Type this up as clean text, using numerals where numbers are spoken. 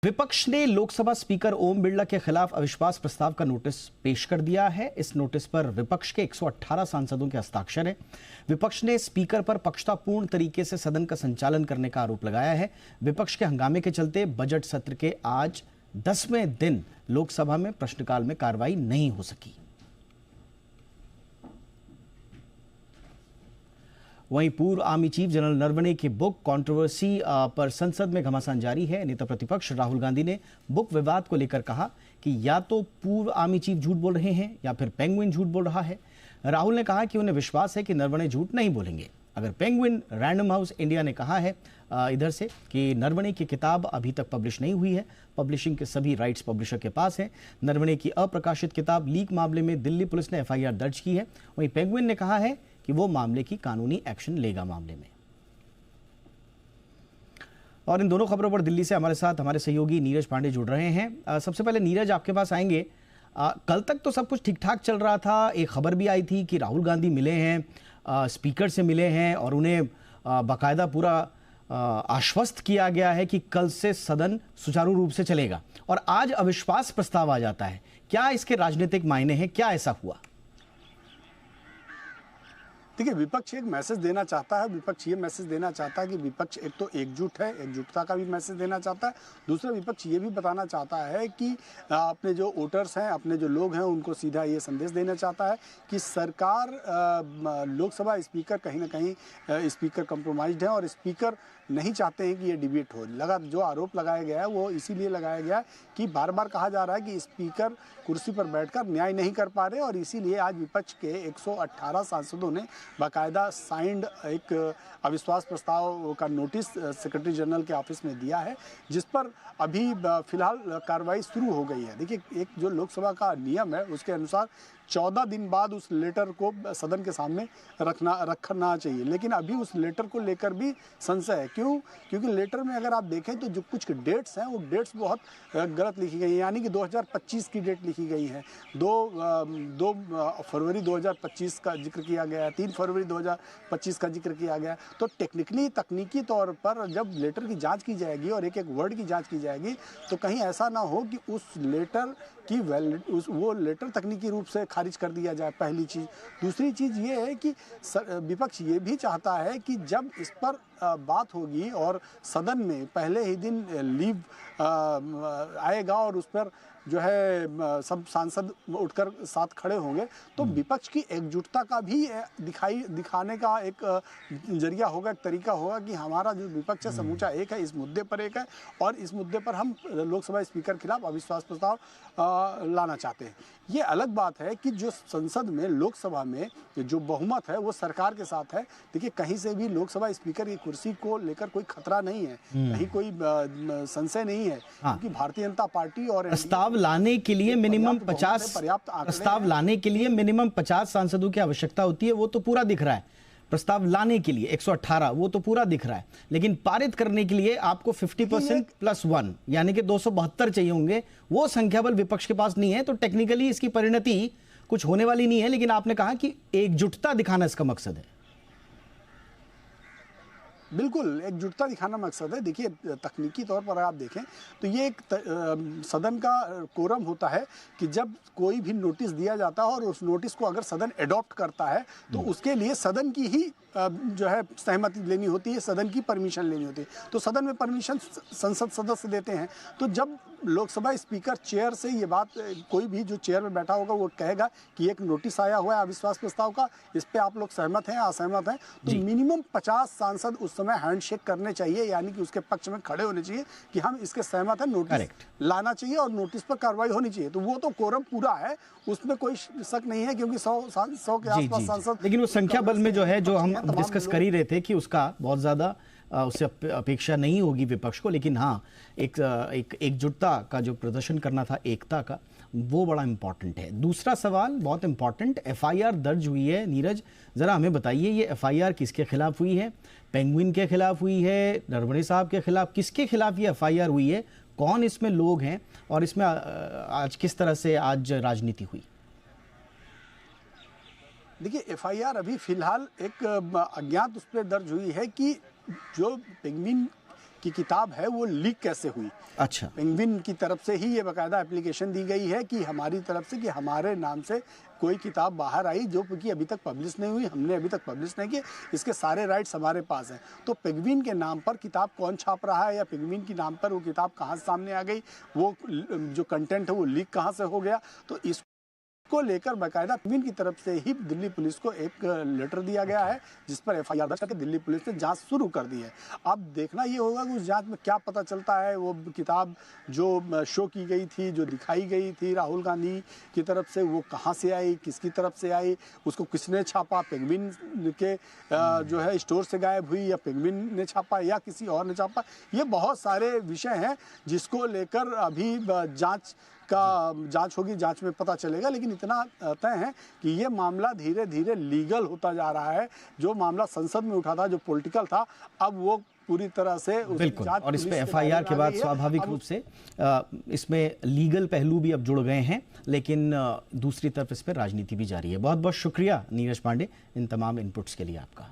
विपक्ष ने लोकसभा स्पीकर ओम बिरला के खिलाफ अविश्वास प्रस्ताव का नोटिस पेश कर दिया है। इस नोटिस पर विपक्ष के 118 सांसदों के हस्ताक्षर हैं। विपक्ष ने स्पीकर पर पक्षपातपूर्ण तरीके से सदन का संचालन करने का आरोप लगाया है। विपक्ष के हंगामे के चलते बजट सत्र के आज 10वें दिन लोकसभा में प्रश्नकाल में कार्रवाई नहीं हो सकी। वहीं पूर्व आर्मी चीफ जनरल नरवणे की बुक कंट्रोवर्सी पर संसद में घमासान जारी है। नेता प्रतिपक्ष राहुल गांधी ने बुक विवाद को लेकर कहा कि या तो पूर्व आर्मी चीफ झूठ बोल रहे हैं या फिर पेंगुइन झूठ बोल रहा है। राहुल ने कहा कि उन्हें विश्वास है कि नरवणे झूठ नहीं बोलेंगे। अगर पेंगुइन, रैंडम हाउस इंडिया ने कहा है इधर से कि नरवणे की किताब अभी तक पब्लिश नहीं हुई है। पब्लिशिंग के सभी राइट्स पब्लिशर के पास है। नरवणे की अप्रकाशित किताब लीक मामले में दिल्ली पुलिस ने एफआईआर दर्ज की है। वहीं पेंगुइन ने कहा है कि वो मामले की कानूनी एक्शन लेगा मामले में। और इन दोनों खबरों पर दिल्ली से हमारे साथ हमारे सहयोगी नीरज पांडे जुड़ रहे हैं। सबसे पहले नीरज, आपके पास आएंगे। कल तक तो सब कुछ ठीक ठाक चल रहा था। एक खबर भी आई थी कि राहुल गांधी मिले हैं, स्पीकर से मिले हैं और उन्हें बाकायदा पूरा आश्वस्त किया गया है कि कल से सदन सुचारू रूप से चलेगा। और आज अविश्वास प्रस्ताव आ जाता है। क्या इसके राजनीतिक मायने हैं? क्या ऐसा हुआ? देखिए, विपक्ष एक मैसेज देना चाहता है। विपक्ष ये मैसेज देना चाहता है कि विपक्ष एक तो एकजुट है, एकजुटता का भी मैसेज देना चाहता है। दूसरा, विपक्ष ये भी बताना चाहता है कि अपने जो वोटर्स हैं, अपने जो लोग हैं, उनको सीधा ये संदेश देना चाहता है कि सरकार, लोकसभा स्पीकर कहीं ना कहीं स्पीकर कंप्रोमाइज्ड है और स्पीकर नहीं चाहते हैं कि ये डिबेट हो। जो आरोप लगाया गया है वो इसीलिए लगाया गया है कि बार बार कहा जा रहा है कि स्पीकर कुर्सी पर बैठकर न्याय नहीं कर पा रहे और इसीलिए आज विपक्ष के 118 सांसदों ने बाकायदा साइंड एक अविश्वास प्रस्ताव का नोटिस सेक्रेटरी जनरल के ऑफिस में दिया है, जिस पर अभी फिलहाल कार्रवाई शुरू हो गई है। देखिए, एक जो लोकसभा का नियम है उसके अनुसार 14 दिन बाद उस लेटर को सदन के सामने रखना चाहिए, लेकिन अभी उस लेटर को लेकर भी संशय है। क्यों? क्योंकि लेटर में अगर आप देखें तो जो कुछ डेट्स हैं वो डेट्स बहुत गलत लिखी गई हैं। यानी कि 2025 की डेट लिखी गई है। 2 फरवरी 2025 का जिक्र किया गया है, 3 फरवरी 2025 का जिक्र किया गया है। तो टेक्निकली, तकनीकी तौर पर जब लेटर की जांच की जाएगी और एक एक वर्ड की जांच की जाएगी तो कहीं ऐसा ना हो कि उस लेटर की वो लेटर तकनीकी रूप से खारिज कर दिया जाए, पहली चीज़। दूसरी चीज़ ये है कि विपक्ष ये भी चाहता है कि जब इस पर बात होगी और सदन में पहले ही दिन लीव आएगा और उस पर जो है सब सांसद उठकर साथ खड़े होंगे तो विपक्ष की एकजुटता का भी दिखाने का एक जरिया होगा, एक तरीका होगा कि हमारा जो विपक्ष है समूचा एक है, इस मुद्दे पर एक है और इस मुद्दे पर हम लोकसभा स्पीकर के खिलाफ अविश्वास प्रस्ताव लाना चाहते हैं। ये अलग बात है कि जो संसद में, लोकसभा में जो बहुमत है वो सरकार के साथ है। देखिए, कहीं से भी लोकसभा स्पीकर की कुर्सी को लेकर कोई खतरा नहीं है, कहीं कोई संशय नहीं है, क्योंकि भारतीय जनता पार्टी और प्रस्ताव लाने के लिए मिनिमम 50 सांसदों की आवश्यकता होती है। वो तो पूरा दिख रहा है। प्रस्ताव लाने के लिए 118 वो तो पूरा दिख रहा है, लेकिन पारित करने के लिए आपको 50% + 1 यानी कि 272 चाहिए होंगे। वो संख्या बल विपक्ष के पास नहीं है, तो टेक्निकली इसकी परिणति कुछ होने वाली नहीं है। लेकिन आपने कहा कि एकजुटता दिखाना इसका मकसद है। बिल्कुल, एकजुटता दिखाना मकसद है। देखिए, तकनीकी तौर पर आप देखें तो ये एक सदन का कोरम होता है कि जब कोई भी नोटिस दिया जाता है और उस नोटिस को अगर सदन एडॉप्ट करता है तो उसके लिए सदन की ही जो है सहमति लेनी होती है, सदन की परमिशन लेनी होती है। तो सदन में परमिशन संसद सदस्य देते हैं। तो जब लोकसभा स्पीकर चेयर से ये बात, कोई भी जो चेयर में बैठा होगा वो कहेगा कि एक नोटिस आया हुआ है अविश्वास प्रस्ताव का, इस पे आप लोग सहमत हैं, असहमत हैं, तो मिनिमम 50 सांसद उस समय हैंडशेक करने चाहिए, यानी कि उसके पक्ष में खड़े होने चाहिए कि हम इसके सहमत हैं, नोटिस लाना चाहिए और नोटिस पर कार्रवाई होनी चाहिए। तो वो तो कोरम पूरा है, उसमें कोई शक नहीं है, क्योंकि 100 के आसपास सांसद। लेकिन वो संख्या बल में जो है, जो हम डिस्कस कर ही रहे थे कि उसका बहुत ज्यादा उससे अपेक्षा नहीं होगी विपक्ष को, लेकिन हाँ, एक एकजुटता का जो प्रदर्शन करना था, एकता का, वो बड़ा इंपॉर्टेंट है। दूसरा सवाल बहुत इंपॉर्टेंट, एफआईआर दर्ज हुई है। नीरज, जरा हमें बताइए ये एफआईआर किसके खिलाफ हुई है? पेंगुइन के खिलाफ हुई है? नरवणे साहब के खिलाफ? किसके खिलाफ ये एफआईआर हुई है? कौन इसमें लोग हैं और इसमें आज किस तरह से आज राजनीति हुई? देखिए, एफआईआर अभी फिलहाल एक अज्ञात उस पर दर्ज हुई है कि जो पेंगुइन कि किताब है वो लीक कैसे हुई। अच्छा, पेंगुइन की तरफ से ही ये बाकायदा एप्लीकेशन दी गई है कि हमारी तरफ से कि हमारे नाम से कोई किताब बाहर आई जो कि अभी तक पब्लिश नहीं हुई, हमने अभी तक पब्लिश नहीं की, इसके सारे राइट्स हमारे पास हैं। तो पेंगुइन के नाम पर किताब कौन छाप रहा है या पेंगुइन के नाम पर वो किताब कहाँ से सामने आ गई, वो जो कंटेंट है वो लीक कहाँ से हो गया, तो इस को लेकर बाकायदा पेंगुइन की तरफ से ही दिल्ली पुलिस को एक लेटर दिया गया है जिस पर एफआईआर दर्ज करके दिल्ली पुलिस ने जांच शुरू कर दी है। अब देखना ये होगा कि उस जांच में क्या पता चलता है। वो किताब जो शो की गई थी, जो दिखाई गई थी राहुल गांधी की तरफ से, वो कहाँ से आई, किसकी तरफ से आई, उसको किसने छापा, पेंगुइन के जो है स्टोर से गायब हुई या पेंगुइन ने छापा या किसी और ने छापा। ये बहुत सारे विषय हैं जिसको लेकर अभी जांच होगी, जांच में पता चलेगा। लेकिन इतना तय है कि ये मामला धीरे धीरे लीगल होता जा रहा है। जो मामला संसद में उठा था, जो पॉलिटिकल था, अब वो पूरी तरह से बिल्कुल, और इस पे एफआईआर के बाद स्वाभाविक रूप से इसमें लीगल पहलू भी अब जुड़ गए हैं, लेकिन दूसरी तरफ इस पर राजनीति भी जारी है। बहुत बहुत शुक्रिया नीरज पांडे इन तमाम इनपुट्स के लिए आपका।